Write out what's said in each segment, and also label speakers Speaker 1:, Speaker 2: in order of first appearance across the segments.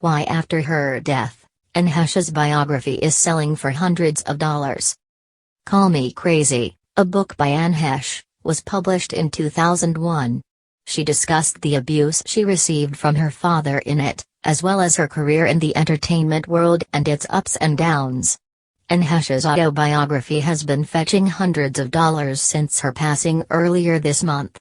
Speaker 1: Why after her death, Anne Heche's biography is selling for hundreds of dollars. Call Me Crazy, a book by Anne Heche, was published in 2001. She discussed the abuse she received from her father in it, as well as her career in the entertainment world and its ups and downs. Anne Heche's autobiography has been fetching hundreds of dollars since her passing earlier this month.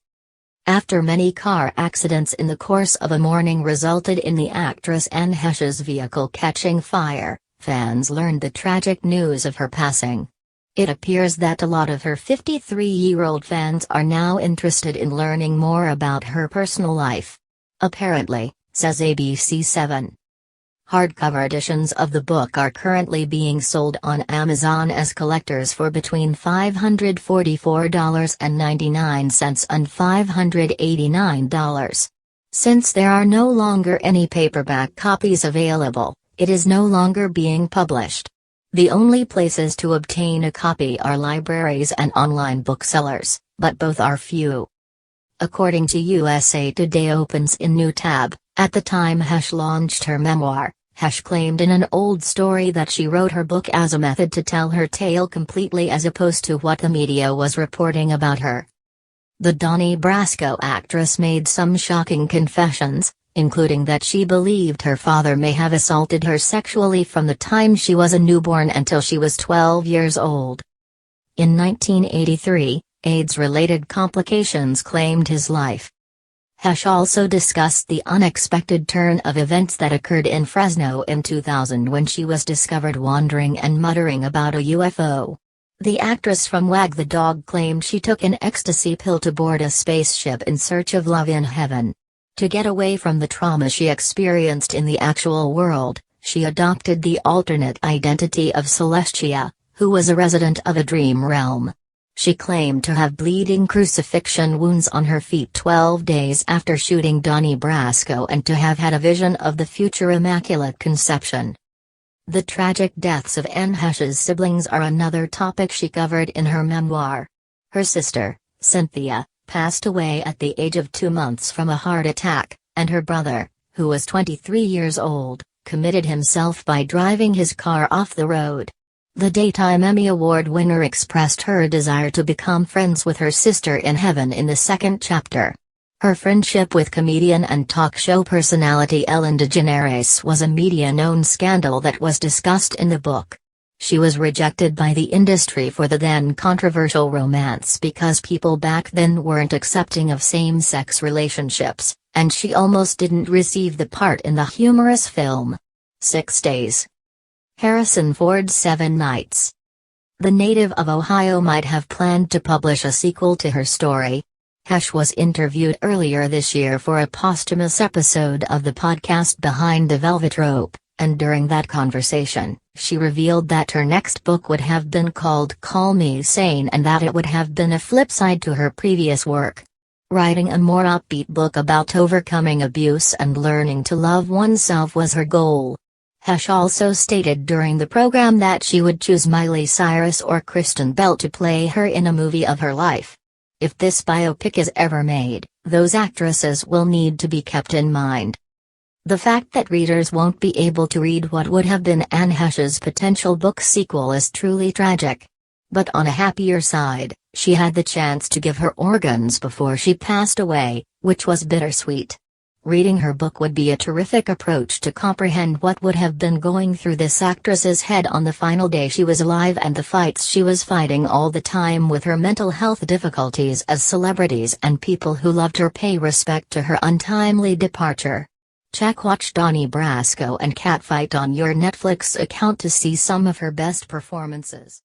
Speaker 1: After many car accidents in the course of a morning resulted in the actress Anne Heche's vehicle catching fire, fans learned the tragic news of her passing. It appears that a lot of her 53-year-old fans are now interested in learning more about her personal life. Apparently, says ABC7. Hardcover editions of the book are currently being sold on Amazon as collectors for between $544.99 and $589. Since there are no longer any paperback copies available, it is no longer being published. The only places to obtain a copy are libraries and online booksellers, but both are few. According to USA Today opens in new tab, at the time Heche launched her memoir, Heche claimed in an old story that she wrote her book as a method to tell her tale completely as opposed to what the media was reporting about her. The Donnie Brasco actress made some shocking confessions, including that she believed her father may have assaulted her sexually from the time she was a newborn until she was 12 years old. In 1983, AIDS-related complications claimed his life. Heche also discussed the unexpected turn of events that occurred in Fresno in 2000 when she was discovered wandering and muttering about a UFO. The actress from Wag the Dog claimed she took an ecstasy pill to board a spaceship in search of love in heaven. To get away from the trauma she experienced in the actual world, she adopted the alternate identity of Celestia, who was a resident of a dream realm. She claimed to have bleeding crucifixion wounds on her feet 12 days after shooting Donnie Brasco and to have had a vision of the future Immaculate Conception. The tragic deaths of Anne Heche's siblings are another topic she covered in her memoir. Her sister, Cynthia, passed away at the age of 2 months from a heart attack, and her brother, who was 23 years old, committed himself by driving his car off the road. The Daytime Emmy Award winner expressed her desire to become friends with her sister in heaven in the second chapter. Her friendship with comedian and talk show personality Ellen DeGeneres was a media-known scandal that was discussed in the book. She was rejected by the industry for the then controversial romance because people back then weren't accepting of same-sex relationships, and she almost didn't receive the part in the humorous film 6 Days. Harrison Ford's 7 Nights. The native of Ohio might have planned to publish a sequel to her story. Heche was interviewed earlier this year for a posthumous episode of the podcast Behind the Velvet Rope, and during that conversation, she revealed that her next book would have been called Call Me Sane and that it would have been a flip side to her previous work. Writing a more upbeat book about overcoming abuse and learning to love oneself was her goal. Heche also stated during the program that she would choose Miley Cyrus or Kristen Bell to play her in a movie of her life. If this biopic is ever made, those actresses will need to be kept in mind. The fact that readers won't be able to read what would have been Anne Heche's potential book sequel is truly tragic. But on a happier side, she had the chance to give her organs before she passed away, which was bittersweet. Reading her book would be a terrific approach to comprehend what would have been going through this actress's head on the final day she was alive and the fights she was fighting all the time with her mental health difficulties as celebrities and people who loved her pay respect to her untimely departure. Check Watch Donnie Brasco and Catfight on your Netflix account to see some of her best performances.